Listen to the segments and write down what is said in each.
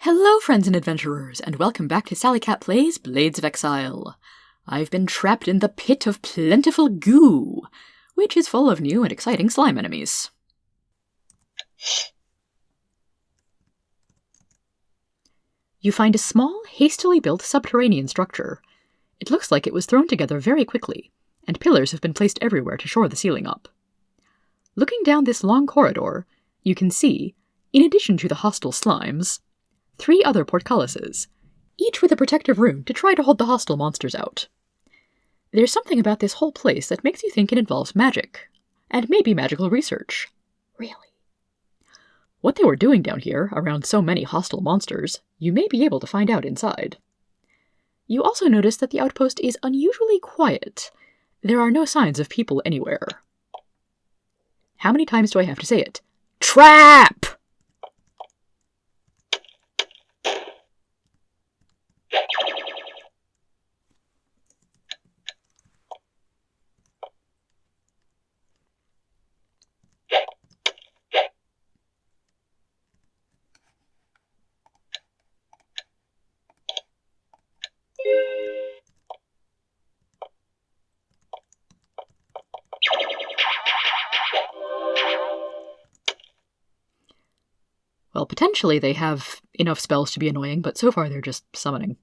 Hello, friends and adventurers, and welcome back to Sally Cat Plays Blades of Exile. I've been trapped in the pit of plentiful goo, which is full of new and exciting slime enemies. You find a small, hastily built subterranean structure. It looks like it was thrown together very quickly, and pillars have been placed everywhere to shore the ceiling up. Looking down this long corridor, you can see, in addition to the hostile slimes, 3 other portcullises, each with a protective room to try to hold the hostile monsters out. There's something about this whole place that makes you think it involves magic, and maybe magical research. Really? What they were doing down here, around so many hostile monsters, you may be able to find out inside. You also notice that the outpost is unusually quiet. There are no signs of people anywhere. How many times do I have to say it? Trap! Well, potentially they have enough spells to be annoying, but so far they're just summoning.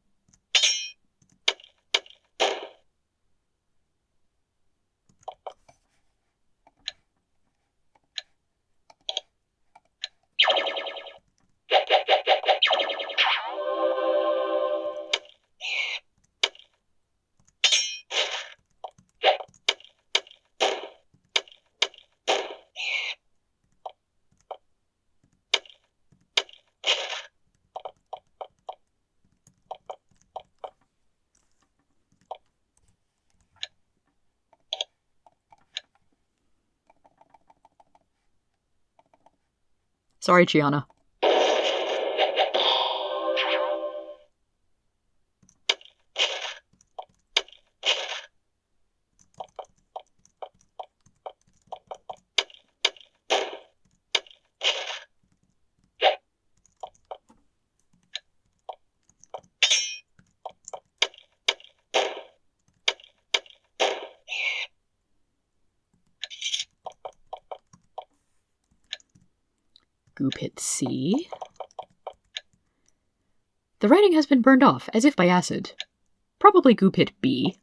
Sorry, Gianna. Goo Pit C. The writing has been burned off, as if by acid. Probably Goo Pit B.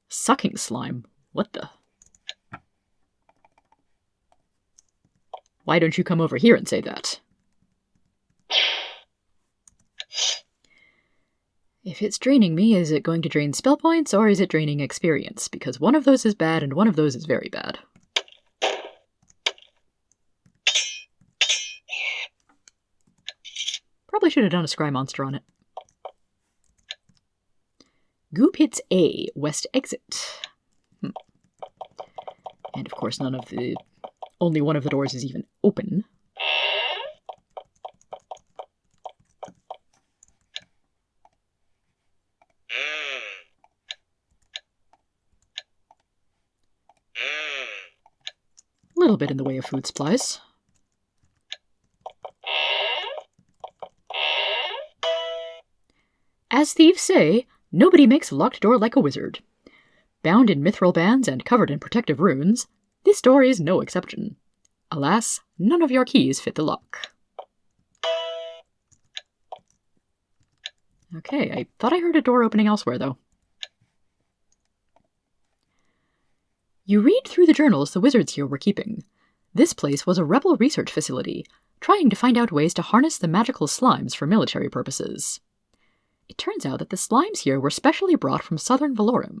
Sucking slime. What the? Why don't you come over here and say that? If it's draining me, is it going to drain spell points, or is it draining experience? Because one of those is bad, and one of those is very bad. Probably should have done a scry monster on it. Goo Pit's A, west exit. And of course only one of the doors is even open. A little bit in the way of food supplies. As thieves say, nobody makes a locked door like a wizard. Bound in mithril bands and covered in protective runes, this door is no exception. Alas, none of your keys fit the lock. Okay, I thought I heard a door opening elsewhere, though. You read through the journals the wizards here were keeping. This place was a rebel research facility, trying to find out ways to harness the magical slimes for military purposes. It turns out that the slimes here were specially brought from southern Valorum,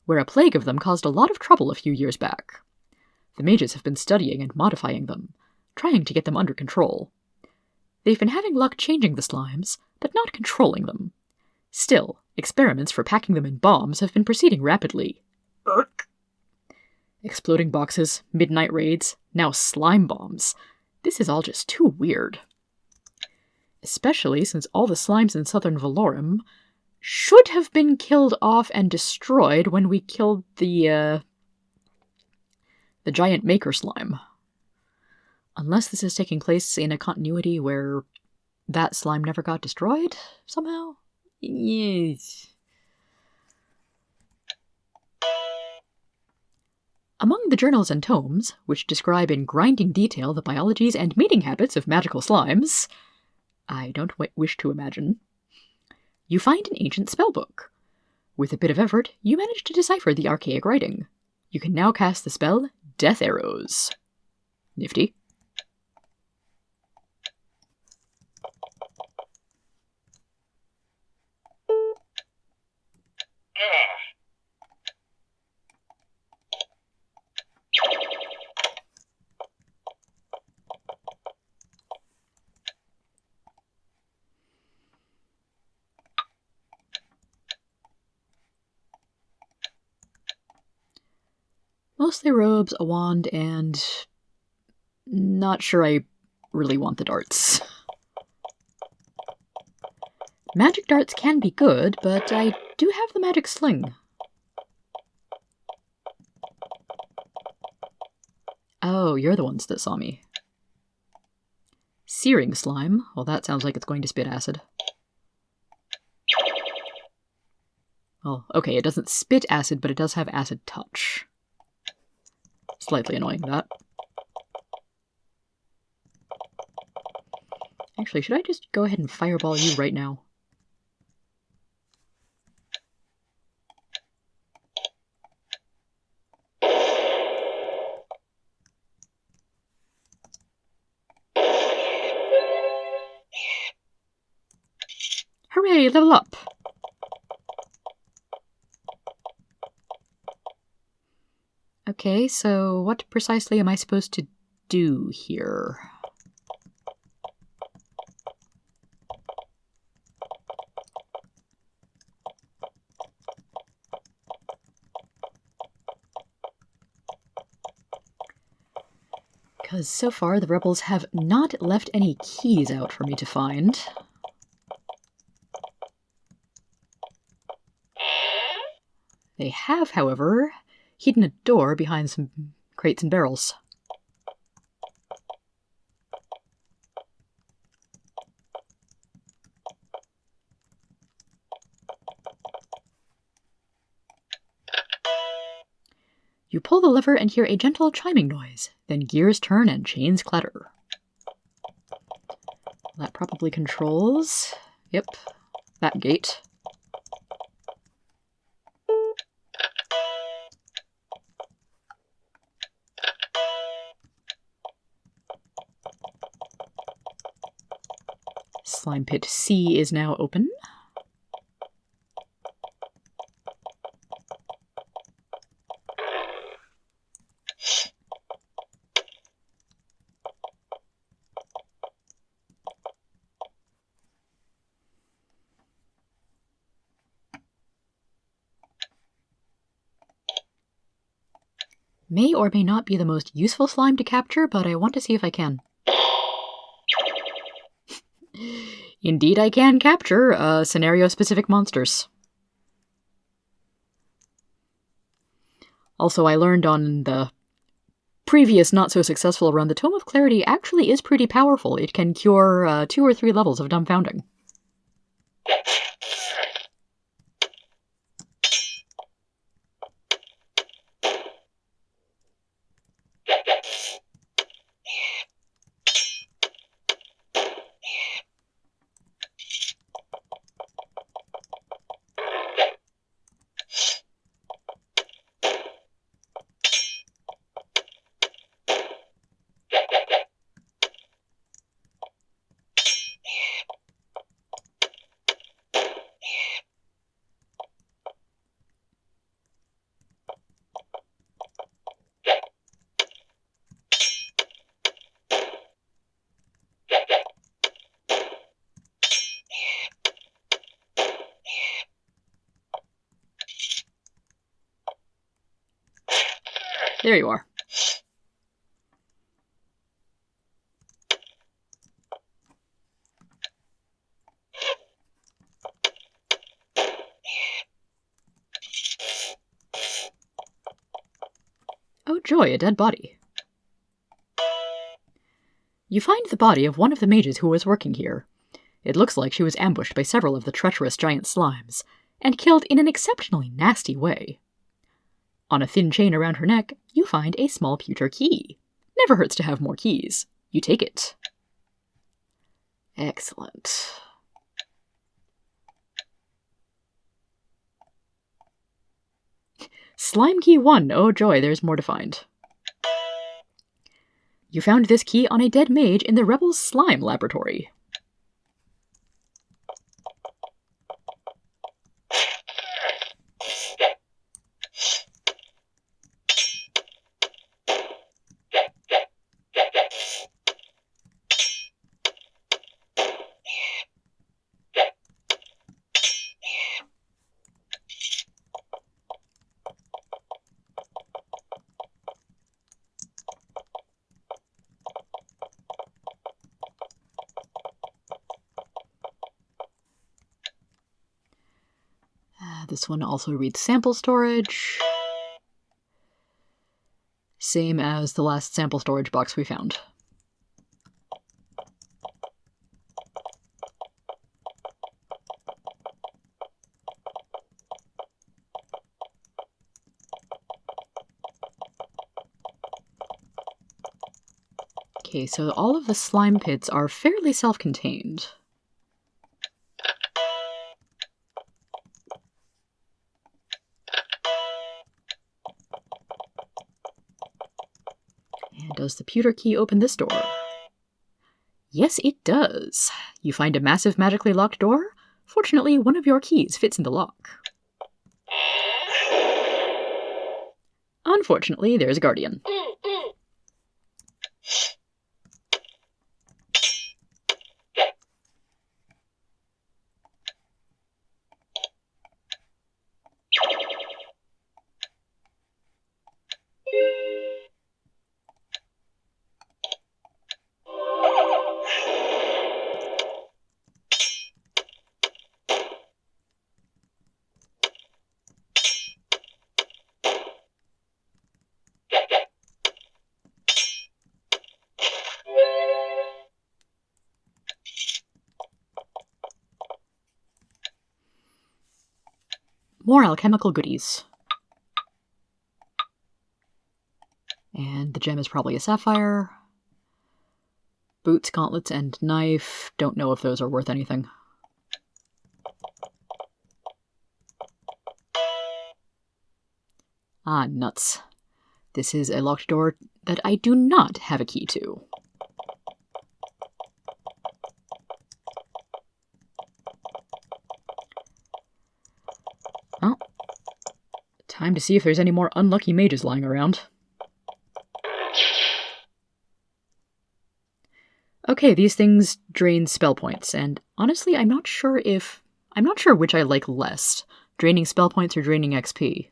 where a plague of them caused a lot of trouble a few years back. The mages have been studying and modifying them, trying to get them under control. They've been having luck changing the slimes, but not controlling them. Still, experiments for packing them in bombs have been proceeding rapidly. Exploding boxes, midnight raids, now slime bombs. This is all just too weird. Especially since all the slimes in southern Valorum should have been killed off and destroyed when we killed the giant maker slime. Unless this is taking place in a continuity where that slime never got destroyed, somehow? Yes. Among the journals and tomes, which describe in grinding detail the biologies and mating habits of magical slimes, I don't wish to imagine, you find an ancient spellbook. With a bit of effort, you manage to decipher the archaic writing. You can now cast the spell Death Arrows. Nifty. Mostly robes, a wand, and not sure I really want the darts. Magic darts can be good, but I do have the magic sling. Oh, you're the ones that saw me. Searing slime. Well, that sounds like it's going to spit acid. Well, okay, it doesn't spit acid, but it does have acid touch. Slightly annoying, that. Actually, should I just go ahead and fireball you right now? Hooray, level up! Okay, so what precisely am I supposed to do here? Because so far the rebels have not left any keys out for me to find. They have, however, hidden a door behind some crates and barrels. You pull the lever and hear a gentle chiming noise, then gears turn and chains clatter. That probably controls... Yep, that gate. Slime Pit C is now open. May or may not be the most useful slime to capture, but I want to see if I can. Indeed, I can capture scenario-specific monsters. Also, I learned on the previous not-so-successful run, the Tome of Clarity actually is pretty powerful. It can cure 2 or 3 levels of dumbfounding. There you are. Oh joy, a dead body. You find the body of one of the mages who was working here. It looks like she was ambushed by several of the treacherous giant slimes, and killed in an exceptionally nasty way. On a thin chain around her neck, you find a small pewter key. Never hurts to have more keys. You take it. Excellent. Slime key 1. Oh joy, there's more to find. You found this key on a dead mage in the Rebels' slime laboratory. This one also reads sample storage. Same as the last sample storage box we found. Okay, so all of the slime pits are fairly self-contained. And does the pewter key open this door? Yes, it does. You find a massive magically locked door. Fortunately, one of your keys fits in the lock. Unfortunately, there's a guardian. More alchemical goodies. And the gem is probably a sapphire. Boots, gauntlets, and knife. Don't know if those are worth anything. Ah, nuts. This is a locked door that I do not have a key to. Well, time to see if there's any more unlucky mages lying around. Okay, these things drain spell points, and honestly, I'm not sure which I like less, draining spell points or draining XP.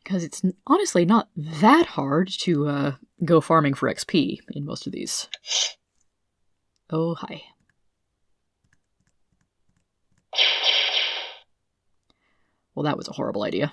Because it's honestly not that hard to go farming for XP in most of these. Oh, hi. Well, that was a horrible idea.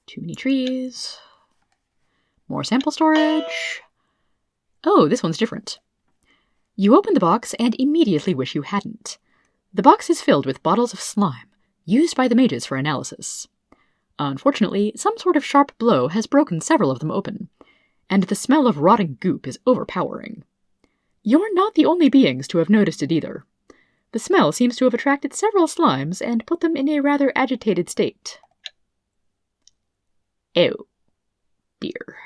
Too many trees. More sample storage. Oh, this one's different. You open the box and immediately wish you hadn't. The box is filled with bottles of slime, used by the mages for analysis. Unfortunately, some sort of sharp blow has broken several of them open, and the smell of rotting goop is overpowering. You're not the only beings to have noticed it either. The smell seems to have attracted several slimes and put them in a rather agitated state. Oh, dear.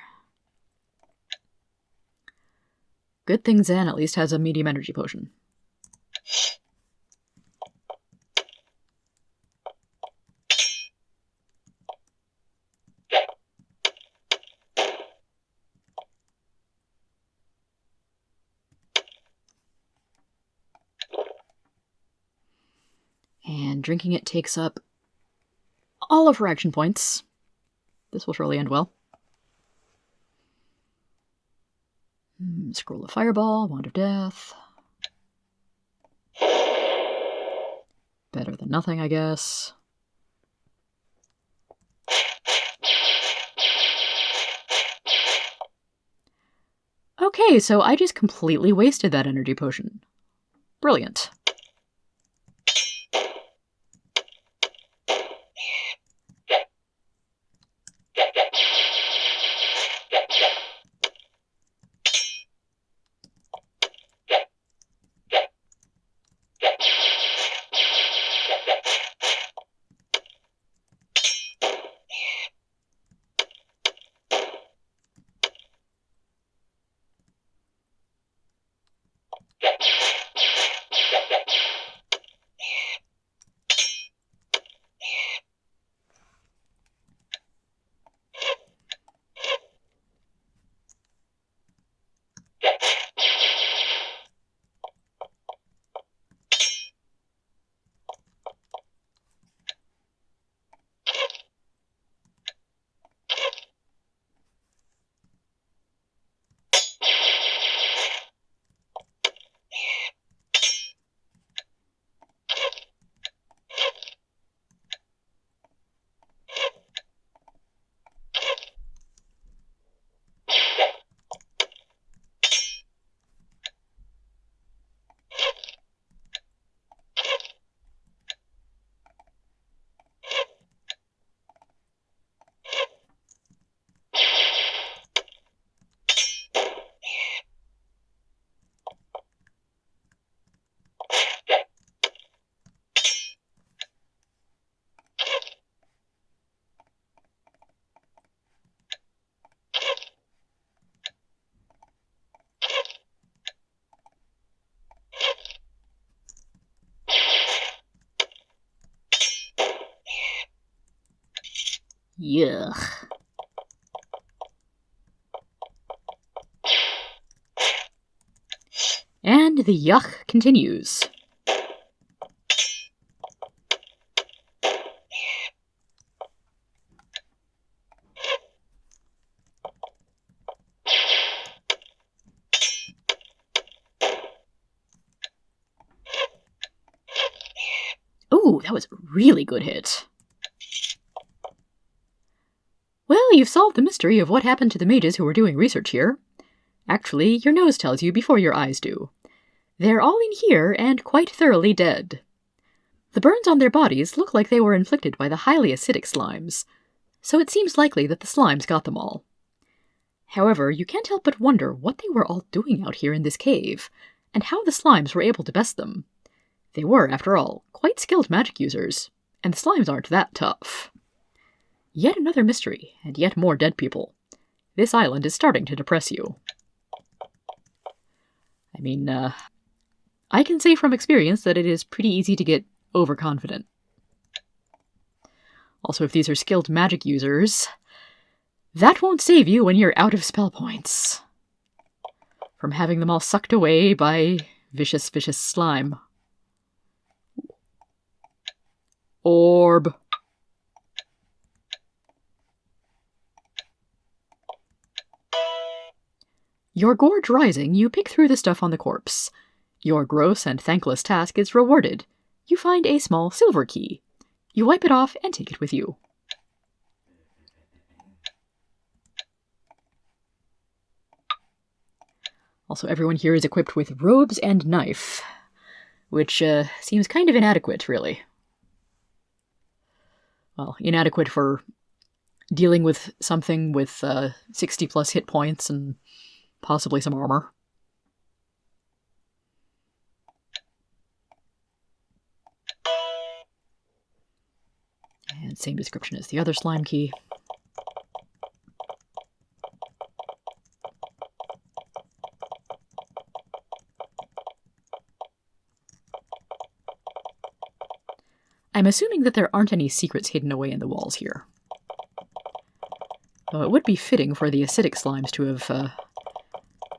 Good thing Zan at least has a medium energy potion. And drinking it takes up all of her action points. This will surely end well. Scroll of Fireball, Wand of Death. Better than nothing, I guess. Okay, so I just completely wasted that energy potion. Brilliant. Yuck. And the yuck continues. Ooh, that was a really good hit. Well, you've solved the mystery of what happened to the mages who were doing research here. Actually, your nose tells you before your eyes do. They're all in here and quite thoroughly dead. The burns on their bodies look like they were inflicted by the highly acidic slimes, so it seems likely that the slimes got them all. However, you can't help but wonder what they were all doing out here in this cave, and how the slimes were able to best them. They were, after all, quite skilled magic users, and the slimes aren't that tough. Yet another mystery, and yet more dead people. This island is starting to depress you. I mean, I can say from experience that it is pretty easy to get overconfident. Also, if these are skilled magic users, that won't save you when you're out of spell points. From having them all sucked away by vicious, vicious slime. Orb. Your gorge rising, you pick through the stuff on the corpse. Your gross and thankless task is rewarded. You find a small silver key. You wipe it off and take it with you. Also, everyone here is equipped with robes and knife, which seems kind of inadequate, really. Well, inadequate for dealing with something with 60 plus hit points and possibly some armor. And same description as the other slime key. I'm assuming that there aren't any secrets hidden away in the walls here. Though it would be fitting for the acidic slimes to have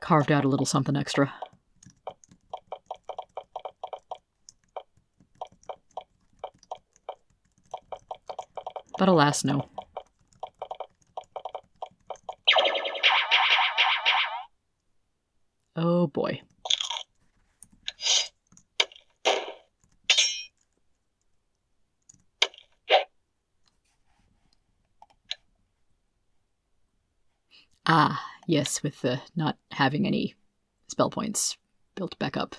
carved out a little something extra. But alas, no. Oh boy. Ah, yes, with the not having any spell points built back up.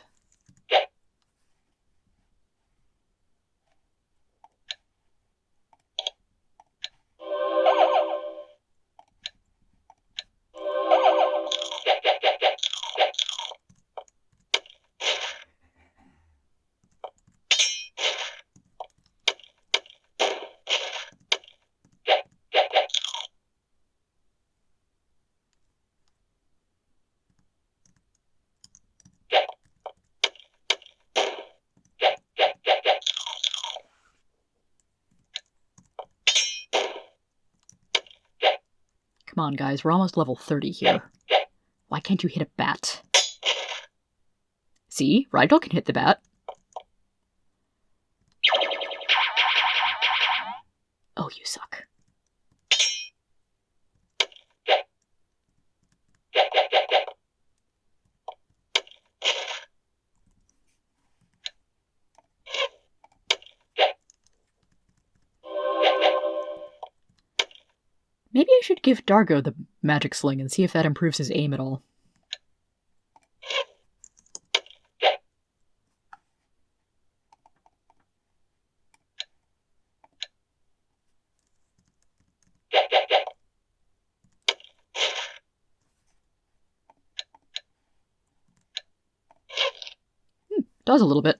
Come on, guys, we're almost level 30 here. Why can't you hit a bat? See, Rydell can hit the bat. Oh, you suck. Maybe I should give Dargo the magic sling and see if that improves his aim at all. Does a little bit.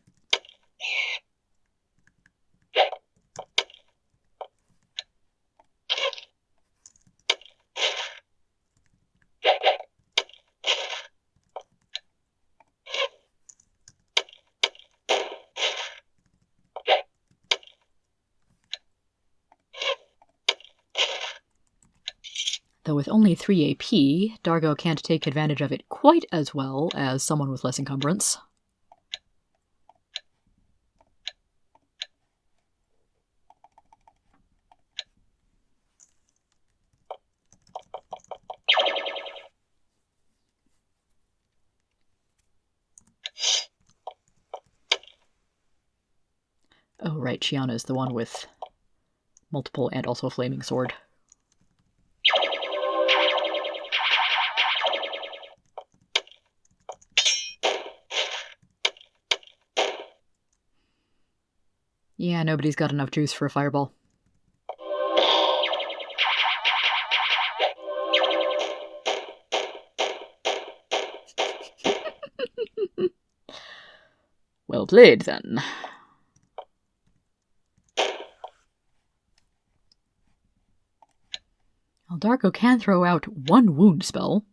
Though with only 3 AP, Dargo can't take advantage of it quite as well as someone with less encumbrance. Oh right, Chiana's the one with multiple and also flaming sword. Yeah, nobody's got enough juice for a fireball. Well played, then. Well, Dargo can throw out one wound spell.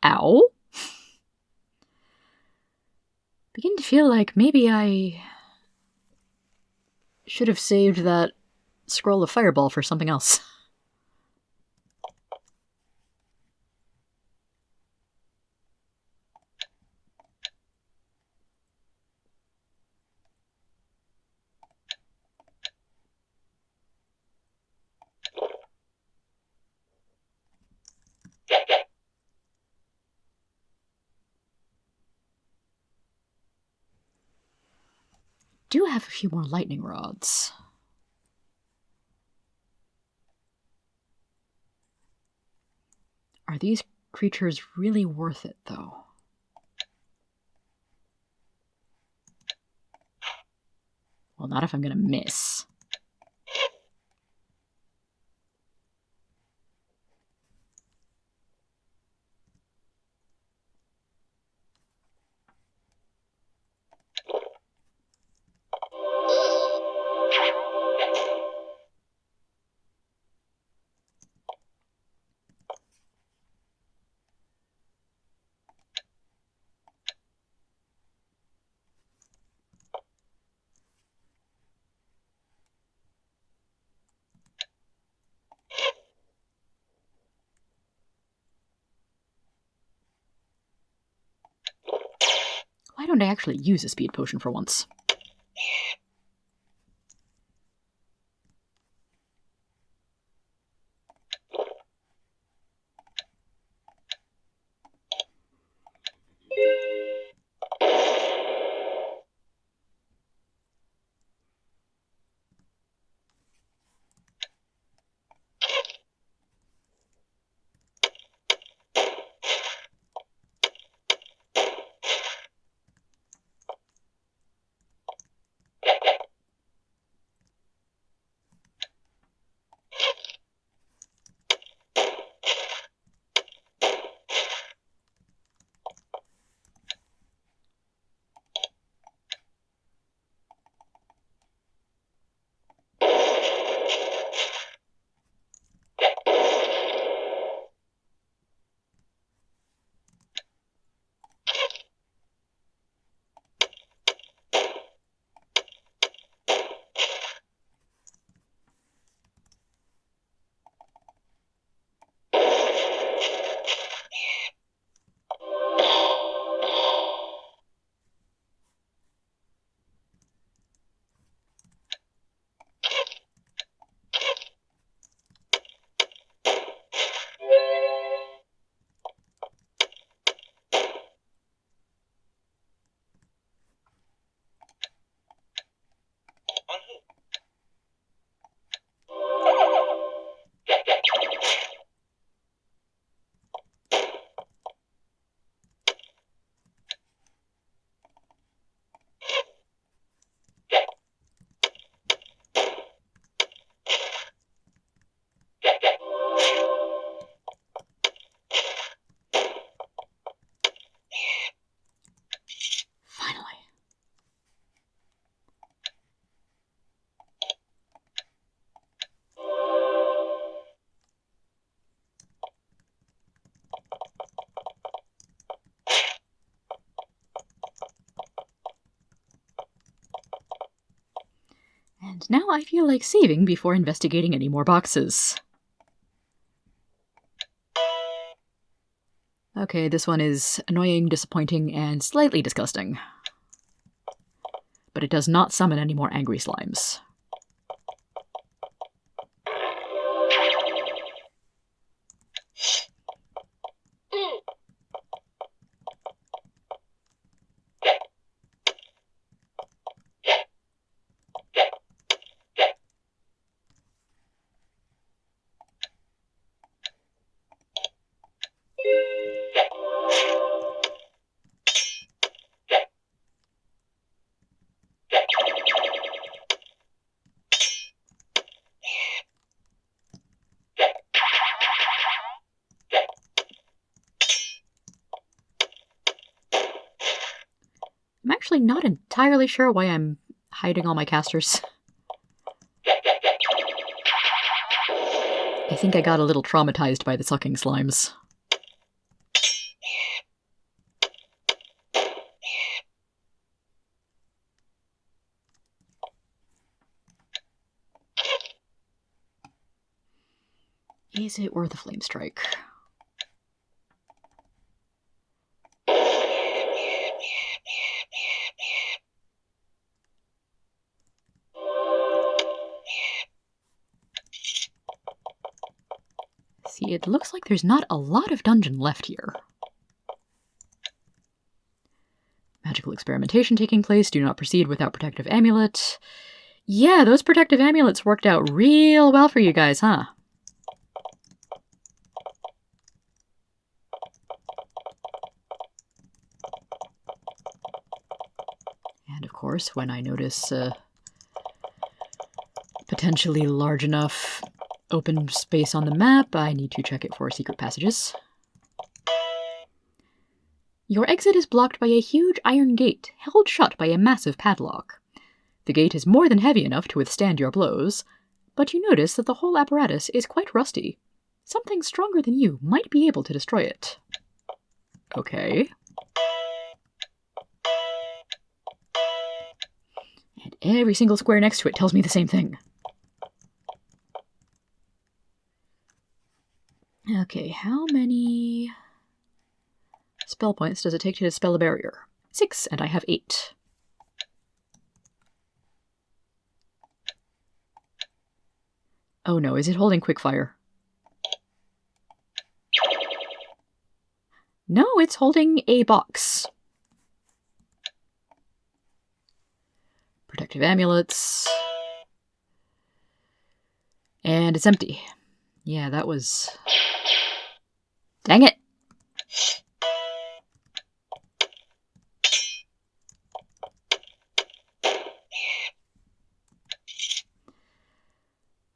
Ow. Begin to feel like maybe I should have saved that scroll of fireball for something else. Do have a few more lightning rods. Are these creatures really worth it, though? Well, not if I'm gonna miss. Why don't I actually use a speed potion for once? And now I feel like saving before investigating any more boxes. Okay, this one is annoying, disappointing, and slightly disgusting. But it does not summon any more angry slimes. I'm actually not entirely sure why I'm hiding all my casters. I think I got a little traumatized by the sucking slimes. Is it worth a flame strike? See, it looks like there's not a lot of dungeon left here. Magical experimentation taking place. Do not proceed without protective amulet. Yeah, those protective amulets worked out real well for you guys, huh? And of course, when I notice potentially large enough open space on the map, I need to check it for secret passages. Your exit is blocked by a huge iron gate, held shut by a massive padlock. The gate is more than heavy enough to withstand your blows, but you notice that the whole apparatus is quite rusty. Something stronger than you might be able to destroy it. Okay. And every single square next to it tells me the same thing. Okay, how many spell points does it take to dispel a barrier? 6, and I have 8. Oh no, is it holding quickfire? No, it's holding a box. Protective amulets. And it's empty. Yeah, that was... Dang it!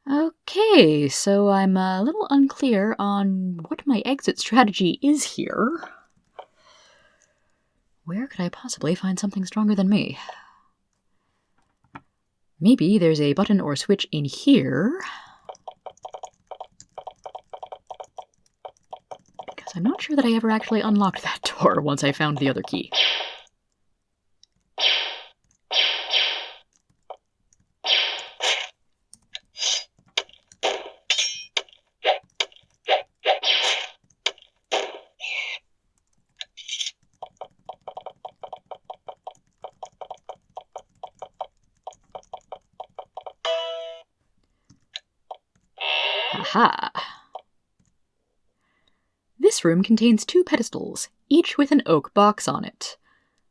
Okay, so I'm a little unclear on what my exit strategy is here. Where could I possibly find something stronger than me? Maybe there's a button or switch in here. Because I'm not sure that I ever actually unlocked that door once I found the other key. Aha! This room contains 2 pedestals, each with an oak box on it.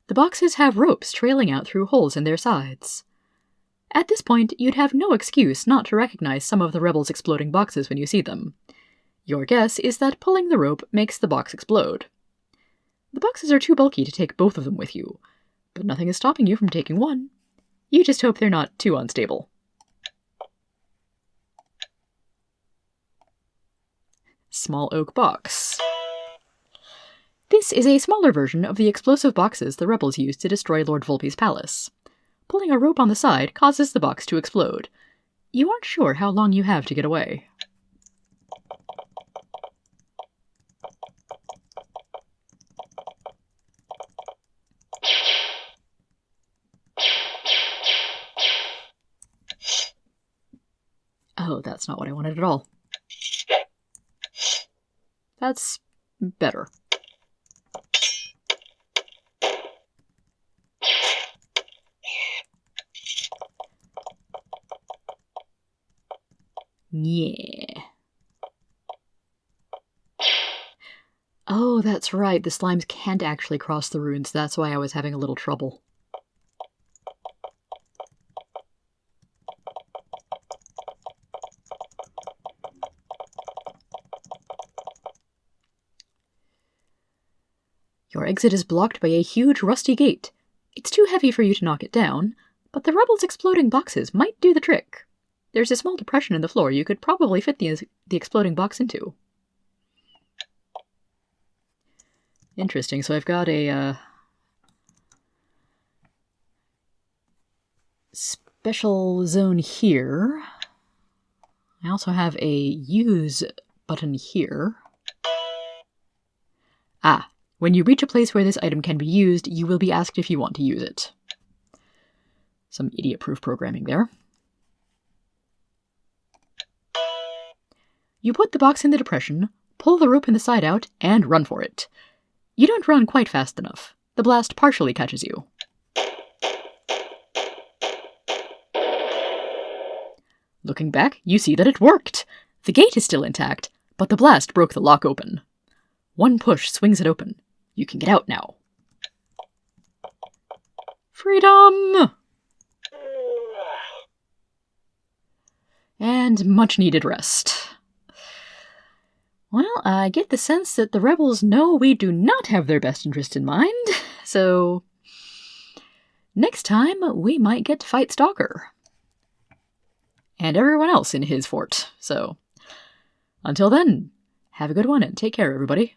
The boxes have ropes trailing out through holes in their sides. At this point, you'd have no excuse not to recognize some of the rebels' exploding boxes when you see them. Your guess is that pulling the rope makes the box explode. The boxes are too bulky to take both of them with you, but nothing is stopping you from taking one. You just hope they're not too unstable. Small oak box. This is a smaller version of the explosive boxes the rebels used to destroy Lord Volpe's palace. Pulling a rope on the side causes the box to explode. You aren't sure how long you have to get away. Oh, that's not what I wanted at all. That's better. Yeah. Oh, that's right. The slimes can't actually cross the runes. That's why I was having a little trouble. Your exit is blocked by a huge rusty gate. It's too heavy for you to knock it down, but the rebels' exploding boxes might do the trick. There's a small depression in the floor you could probably fit the exploding box into. Interesting, so I've got a special zone here. I also have a use button here. Ah, when you reach a place where this item can be used, you will be asked if you want to use it. Some idiot-proof programming there. You put the box in the depression, pull the rope in the side out, and run for it. You don't run quite fast enough. The blast partially catches you. Looking back, you see that it worked! The gate is still intact, but the blast broke the lock open. One push swings it open. You can get out now. Freedom! And much-needed rest. Well, I get the sense that the rebels know we do not have their best interest in mind, so next time we might get to fight Stalker. And everyone else in his fort, so until then, have a good one and take care, everybody.